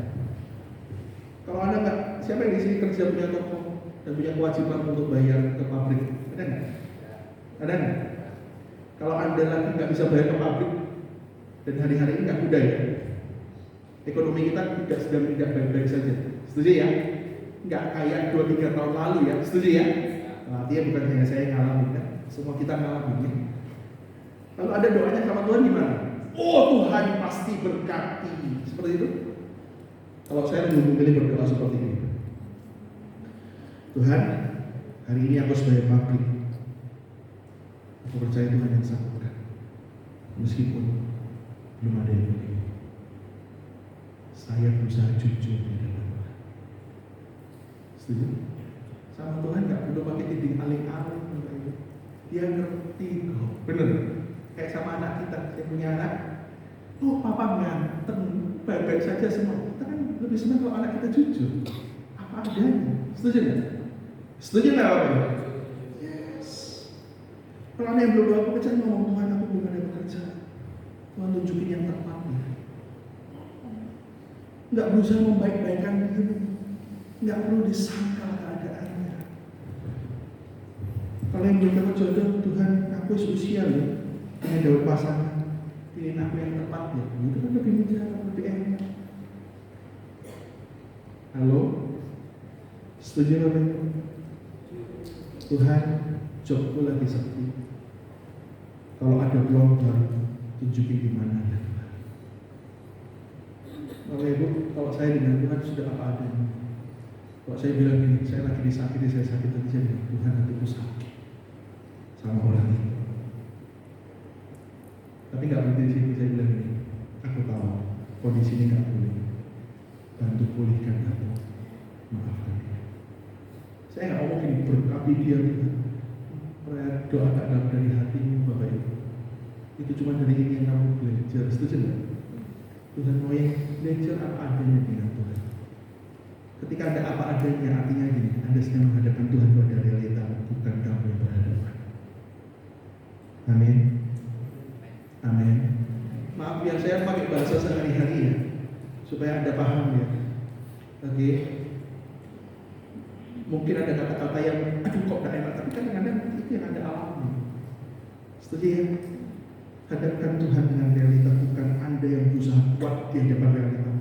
Speaker 1: Kalau Anda nggak, siapa yang di sini kerja punya toko dan punya kewajiban untuk bayar ke pabrik? Ada nggak? Ada nggak? Kalau Anda lagi nggak bisa bayar ke pabrik dan hari-hari ini nggak mudah ya, ekonomi kita sedang tidak baik-baik saja. Setuju ya? Nggak kayak 2-3 tahun lalu ya. Setuju ya? Nah, artinya bukan hanya saya yang ngalamin kan? Semua kita ngalamin. Lalu ada doanya sama Tuhan gimana? Oh Tuhan pasti berkati. Seperti itu. Kalau saya belum memilih berdoa seperti ini. Tuhan, hari ini aku sebagai pabrik. Aku percaya Tuhan yang sanggup. Meskipun belum ada yang begini. Saya berusaha jujur di dalam Tuhan. Setuju? Sama Tuhan nggak perlu pakai tiding aling-aling. Dia ngerti kok. Bener? Kayak sama anak kita yang punya anak. Oh papa ganteng, baik-baik saja semua. Kita kan lebih senang kalau anak kita jujur. Apa adanya. Setuju nggak? Setuju nggak Bapak? Yes. Kalau anak yang belum doa, aku percaya ngomong Tuhan aku belum ada bekerja. Tuhan tunjukin yang tepatnya. Nggak berusaha membaik-baikkan diri, nggak perlu disangkal keadaannya. Kalau yang belum dapat jodoh, Tuhan aku usia ya, pengen dapat pasangan, pilih aku yang tepat ya. Itu kan lebih mudah, lebih enak. Halo? Setuju Bapak Ibu? Tuhan, jobku lagi sepi. Kalau ada peluang baru, tunjukin di mana ya Tuhan. Bapak Ibu, kalau saya dengan Tuhan sudah apa adanya. Kalau saya bilang gini, saya lagi disakiti, saya sakit hati, saya bilang, Tuhan hatiku sakit sama orang itu. Tapi nggak berhenti di situ, saya bilang gini, aku tahu kondisi ini nggak boleh. Bantu pulihkan aku, maafkan dia. Saya nggak ngomong gini, berkati dia Tuhan. Doa tak dalam dari hatimu Bapak Ibu. Itu cuma dari ingin kamu belajar, setuju nggak? Tuhan mau yang belajar apa adanya dengan Tuhan. Ketika ada apa adanya, artinya gini, Anda sedang menghadapkan Tuhan pada realita, bukan kamu yang berhadapan. Amin. Amin. Maaf ya, saya pakai bahasa sehari-hari ya, supaya Anda paham ya. Oke. Mungkin ada kata-kata yang, aduh kok gak enak, tapi kadang-kadang itu yang Anda alami. Setuju ya? Hadapkan Tuhan dengan realita, bukan Anda yang berusaha kuat di hadapan realita.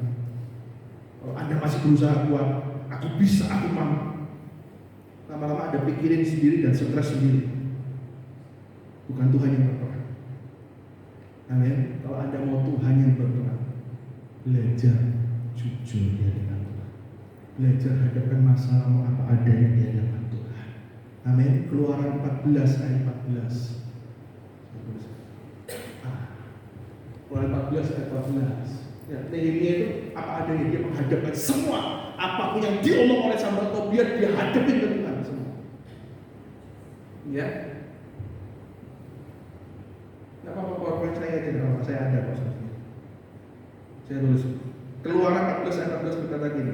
Speaker 1: Kalau Anda masih berusaha kuat, aku bisa, aku mampu. Lama-lama Anda pikirin sendiri dan stres sendiri. Bukan Tuhan yang berperan. Amin. Kalau Anda mau Tuhan yang berperan, belajar jujur di hadapan Tuhan. Belajar hadapkan masalahmu apa adanya di hadapan Tuhan. Amin. Keluaran 14 ayat 14. Keluaran 14 ayat 14. Ya, Nehemia itu apa adanya, dia menghadapkan semua apapun yang diomong oleh Sanballat Tobia, dia hadapin ke Tuhan semua. Ya. Tidak apa-apa, PowerPoint saya aja, kalau saya ada kok. Saya tulis Keluaran 14 ayat 14 berkata gini,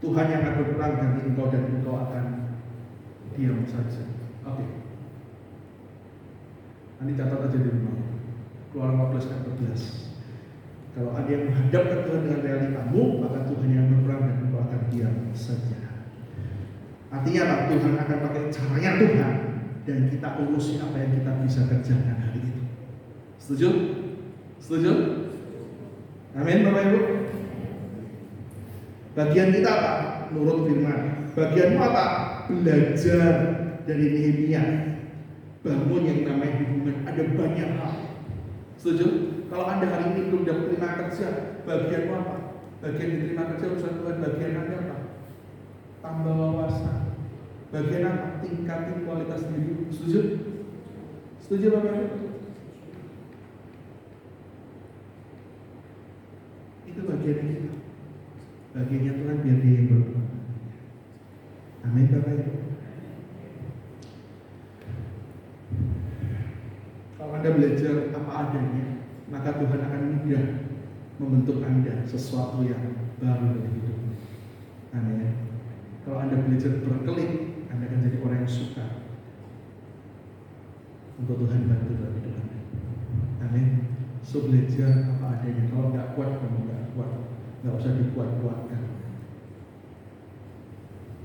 Speaker 1: Tuhan yang akan berperang ganti engkau dan engkau akan diam saja. Oke. Nanti catat aja di rumah. Keluaran 14 ayat 14. Kalau ada yang menghadapkan Tuhan dengan realitamu, maka Tuhan yang berperang dan engkau akan diam saja. Artinya apa? Tuhan akan pakai caranya Tuhan, dan kita urusi apa yang kita bisa kerjakan hari itu. Setuju? Setuju? Amin Bapak Ibu. Bagian kita apa? Nurut firman. Bagianmu apa? Belajar dari Nehemia. Bangun yang namanya hubungan. Ada banyak hal. Setuju? Kalau Anda hari ini belum dapat terima kerja, bagianmu apa? Bagian diterima kerja urusan Tuhan. Bagian Anda apa? Tambah wawasan. Bagian apa? Tingkatin kualitas diri. Setuju? Setuju Bapak Ibu? Itu bagiannya kita. Bagiannya Tuhan biar dia yang berperan. Amin Bapak Ibu. Kalau Anda belajar apa adanya, maka Tuhan akan mudah membentuk Anda sesuatu yang baru dalam hidup. Amin. Kalau Anda belajar berkelit, Anda akan jadi orang yang suka untuk Tuhan bantu dalam hidup Anda. Amin. So belajar apa adanya. Kalau nggak kuat, kamu nggak kuat. Nggak usah dikuat-kuatkan.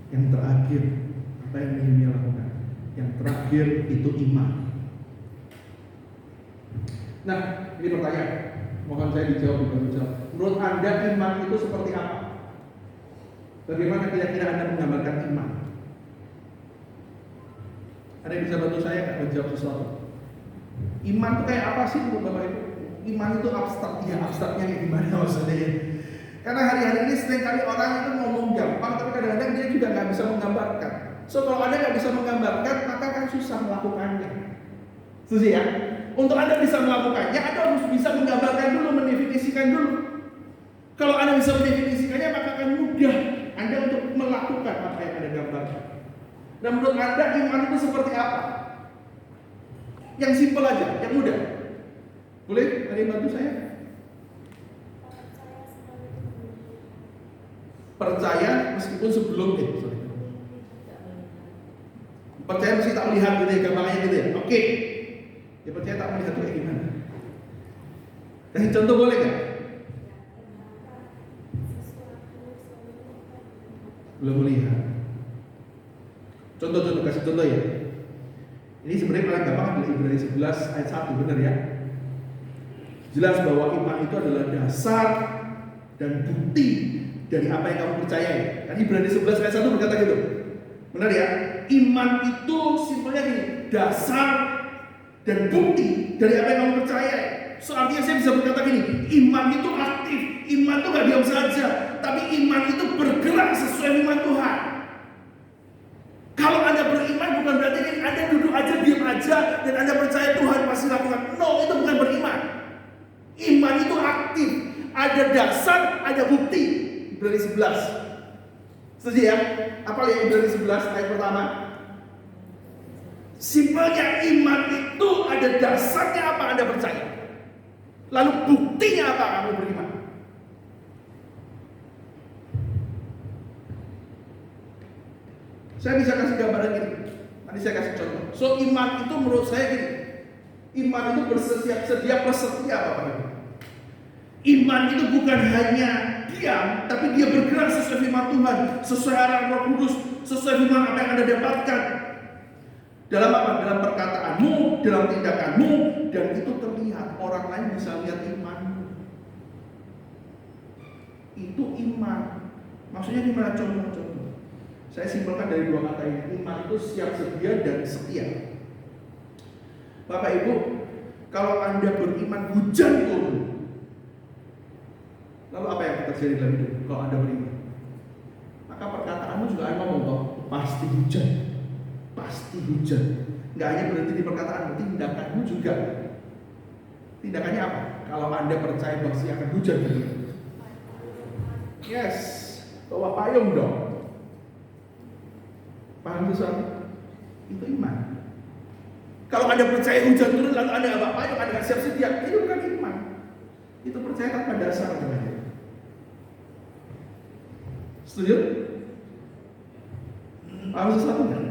Speaker 1: Yang terakhir, apa yang Nehemia lakukan? Yang terakhir itu iman. Nah, ini pertanyaan. Mohon saya dijawab, dijawab. Menurut Anda iman itu seperti apa? Bagaimana kira-kira Anda menggambarkan iman? Ada yang bisa bantu saya nggak menjawab sesuatu? Iman itu kayak apa sih menurut Bapak Ibu? Iman itu abstrak, ya abstraknya kayak gimana maksudnya ya? Karena hari-hari ini seringkali orang itu ngomong gampang, tapi kadang-kadang dia juga nggak bisa menggambarkan. So kalau Anda nggak bisa menggambarkan, maka akan susah melakukannya. Setuju ya? Untuk Anda bisa melakukannya, Anda harus bisa menggambarkan dulu, mendefinisikan dulu. Kalau Anda bisa mendefinisikannya, maka akan mudah Anda untuk melakukan apa yang Anda gambarkan. Dan menurut Anda iman itu seperti apa? Yang simpel aja, yang mudah. Boleh? Ada yang bantu saya? Percaya meskipun sebelum percaya meski tak melihat gitu ya, gampangnya gitu ya. Oke. Ya percaya tak melihat itu kayak gimana? Kasih contoh boleh nggak? Belum melihat. Contoh-contoh, kasih contoh ya. Ini sebenarnya paling gampang adalah Ibrani 11 ayat 1, benar ya? Jelas bahwa iman itu adalah dasar dan bukti dari apa yang kamu percayai. Kan Ibrani 11 ayat 1 berkata gitu. Benar ya? Iman itu simpelnya gini, dasar dan bukti dari apa yang kamu percayai. So artinya saya bisa berkata gini, iman itu aktif, iman itu gak diam saja, tapi iman itu bergerak sesuai firman Tuhan. Kalau Anda beriman bukan berarti Anda duduk aja, diam aja, dan Anda percaya Tuhan pasti lakukan. No, itu bukan beriman. Iman itu aktif, ada dasar, ada bukti. Ibrani 11. Setuju ya? Apa ya Ibrani 11 ayat pertama? Simpelnya iman itu ada dasarnya apa Anda percaya. Lalu buktinya apa kamu beriman. Saya bisa kasih gambaran gini. Nanti saya kasih contoh. So iman itu menurut saya gini. Iman itu bersedia plus setia Bapak-Ibu. Iman itu bukan hanya diam, tapi dia bergerak sesuai firman Tuhan, sesuai arahan Roh Kudus, sesuai firman apa yang Anda dapatkan. Dalam apa? Dalam perkataanmu, dalam tindakanmu, dan itu terlihat. Orang lain bisa lihat imanmu. Itu iman. Maksudnya gimana? Contoh. Saya simpulkan dari dua kata ini. Iman itu siap sedia dan setia. Bapak Ibu, kalau Anda beriman hujan turun, lalu apa yang terjadi dalam hidup kalau Anda beriman? Maka perkataanmu juga akan ngomong, pasti hujan. Pasti hujan. Nggak hanya berhenti di perkataan, tindakanmu juga. Tindakannya apa? Kalau Anda percaya pasti akan hujan. Yes, bawa payung dong. Paham sesuatu? Itu iman. Kalau Anda percaya hujan turun lalu Anda bawa payung, Anda nggak siap sedia, itu bukan iman. Itu percaya tanpa dasar namanya. Setuju? Paham sesuatu nggak?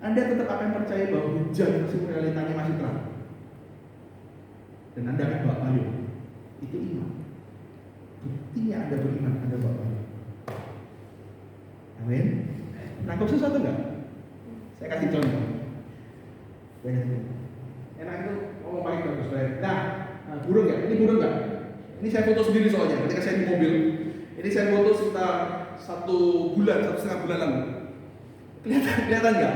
Speaker 1: Anda tetap akan percaya bahwa hujan meskipun realitanya masih terang. Dan Anda akan bawa payung. Itu iman. Buktinya Anda beriman, Anda bawa payung. Amin. Nangkep sesuatu nggak? Saya kasih contoh. Enak itu ngomong pakai bagus. Nah, burung nggak? Ini burung nggak? Ini saya foto sendiri soalnya. Ketika saya di mobil, ini saya foto sekitar 1,5 bulan lalu. Kelihatan nggak?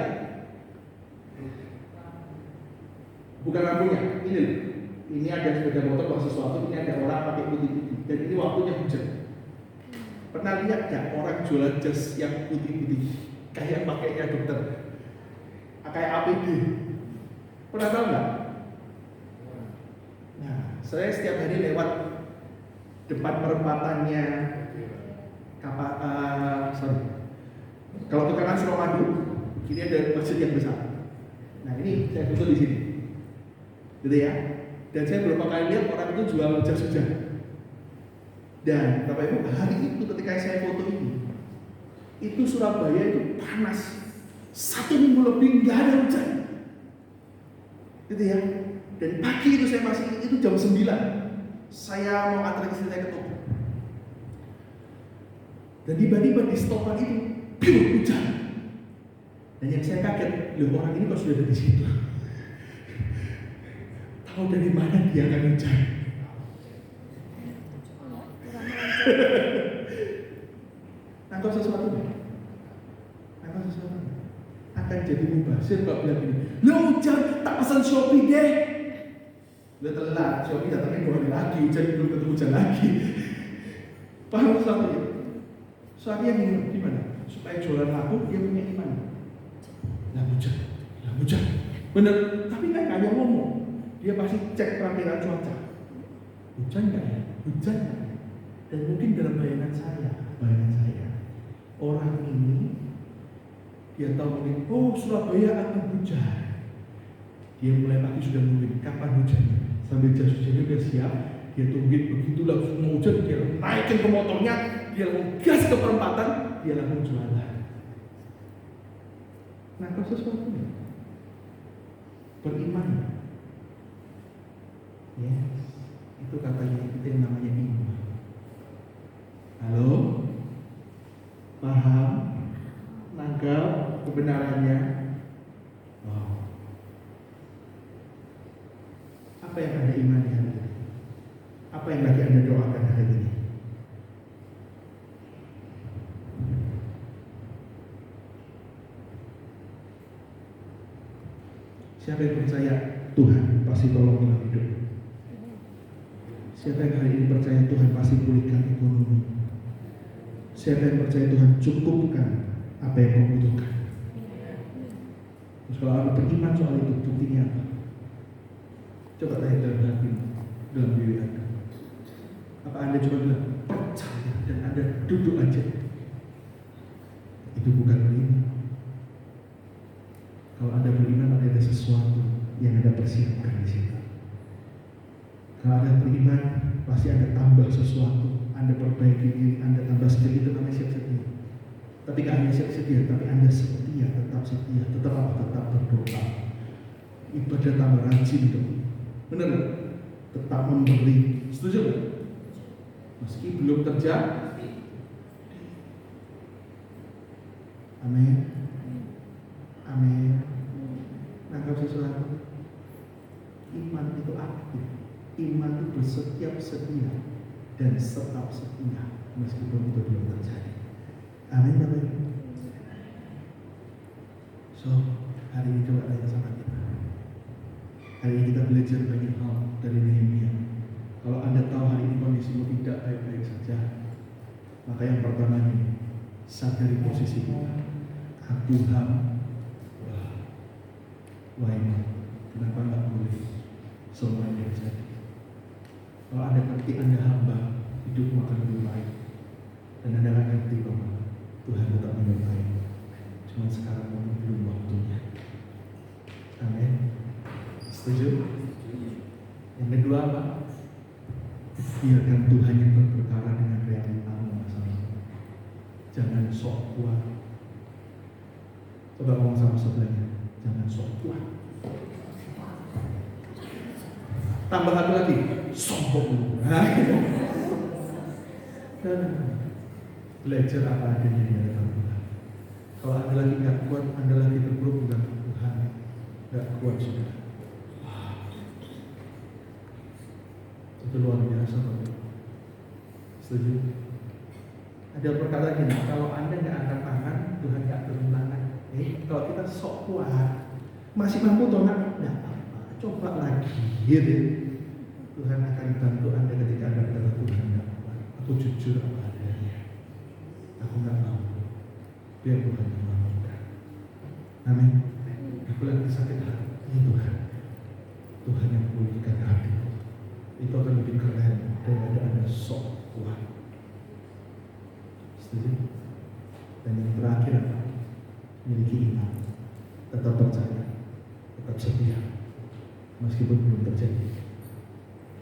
Speaker 1: Bukan lampunya, ini ada sepeda motor bawa sesuatu, ini ada orang pakai putih-putih, dan ini waktunya hujan. Pernah lihat nggak orang jualan jas yang putih-putih, kayak pakainya dokter, kayak APD? Pernah tahu nggak? Nah, saya setiap hari lewat depan perempatannya kalau ke kanan Suramadu, kiri ada masjid yang besar. Nah ini saya foto di sini. Gitu ya. Dan saya beberapa kali lihat orang itu jual jas hujan. Dan Bapak Ibu, hari itu ketika saya foto ini, itu Surabaya itu panas. 1 minggu lebih nggak ada hujan. Gitu ya. Dan pagi itu saya masih ingat, itu jam 9. Saya mau antar istri saya ke toko. Dan tiba-tiba di stopan itu hujan. Dan yang saya kaget, loh orang ini kok sudah ada di situ? Tahu dari mana dia akan hujan? Nangkep sesuatu nih? Nangkep sesuatu nih? Akan jadi mubazir kalau bilang gini, lo hujan, tak pesan Shopee deh. Udah telat, Shopee datangnya 2 hari lagi, hujan belum ketemu hujan lagi. Paham sesuatu ya? Soalnya gimana? Supaya jualan laku, dia punya iman. Lah hujan. Bener, tapi kan gak ada ngomong. Dia pasti cek perakiraan cuaca. Hujan nggak ya? Hujan nggak ya? Dan mungkin dalam bayangan saya, orang ini dia tahu mungkin, oh Surabaya akan hujan. Dia mulai pagi sudah nungguin kapan hujannya. Sambil jas hujannya udah siap, dia tungguin begitu langsung mau hujan, dia naikin ke motornya, dia langsung gas ke perempatan, dia langsung jualan. Nah, kalau sesuatu beriman. Yes, itu katanya itu yang namanya iman. Halo? Paham? Nangkap kebenarannya? Wow. Apa yang Anda imani hari ini? Apa yang lagi Anda doakan hari ini? Siapa yang percaya Tuhan pasti tolong dalam hidup? Siapa yang hari ini percaya Tuhan pasti pulihkan ekonomi? Siapa yang percaya Tuhan cukupkan apa yang kau butuhkan? Terus kalau Anda beriman soal itu, buktinya apa? Coba tanya dalam hati, dalam diri Anda. Apa Anda cuma bilang percaya dan Anda duduk aja? Itu bukan beriman. Kalau Anda beriman, ada sesuatu yang Anda persiapkan di situ. Kalau Anda beriman, pasti Anda tambah sesuatu. Anda perbaiki diri, Anda tambah skill, itu namanya siap setia. Tapi gak hanya siap setia, tapi Anda setia, tetap apa? Tetap berdoa. Ibadah tambah rajin itu. Benar? Tetap memberi. Setuju gak? Meski belum terjadi. Amin. Amin. Nangkap sesuatu. Iman itu aktif. Iman itu bersiap sedia dan tetap setia meskipun itu belum terjadi. Amin, Bapak. So, hari ini coba tanya sama kita. Hari ini kita belajar banyak hal dari Nehemia. Kalau Anda tahu hari ini kondisimu tidak baik-baik saja, maka yang pertama ini, sadari posisi kita. Aku wah ini, kenapa nggak boleh semua yang terjadi? Kalau Anda ngerti Anda hamba, hidupmu akan lebih baik. Dan Anda akan ngerti bahwa Tuhan tetap menyertai. Cuma sekarang belum waktunya. Amin. Setuju? Yang kedua apa? Biarkan Tuhan yang berperkara dengan realitamu masalah. Jangan sok kuat. Coba ngomong sama sebelahnya. Jangan sok kuat. Tambah satu lagi, sombong. Belajar apa adanya di hadapan Tuhan. Kalau Anda lagi nggak kuat, Anda lagi terpuruk dengan Tuhan, nggak kuat sudah. Itu luar biasa, Bapak. Setuju? Ada perkataan gini, kalau Anda nggak angkat tangan, Tuhan nggak turun tangan. Kalau kita sok kuat, masih mampu toh nak? Nggak apa-apa, coba lagi. Gitu. Tuhan akan bantu Anda ketika Anda berkata Tuhan nggak kuat. Aku jujur apa adanya. Aku nggak mampu. Biar Tuhan yang mampukan. Amin. Aku lagi sakit hati. Ini Tuhan. Tuhan yang pulihkan hatiku. Itu akan lebih keren daripada Anda sok kuat. Setuju? Dan yang terakhir apa? Miliki iman. Tetap percaya. Tetap setia. Meskipun belum terjadi.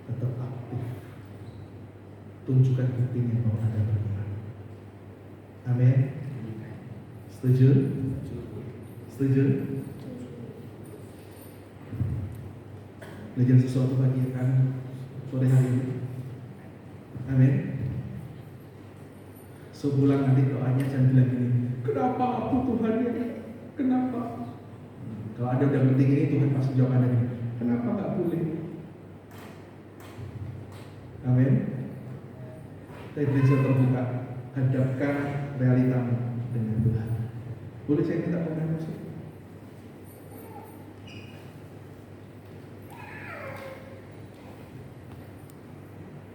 Speaker 1: Tetap aktif. Tunjukkan buktinya bahwa Anda beriman. Amin. Setuju? Setuju? Belajar sesuatu bagi kan sore hari ini. Amin. Sebulan nanti doanya jangan bilang gini, kenapa aku Tuhan ya? Kenapa? Kalau ada udah penting ini Tuhan pasti jawab Anda gini, kenapa nggak boleh? Amin. Saya belajar terbuka, hadapkan realitamu dengan Tuhan. Boleh saya minta komentar?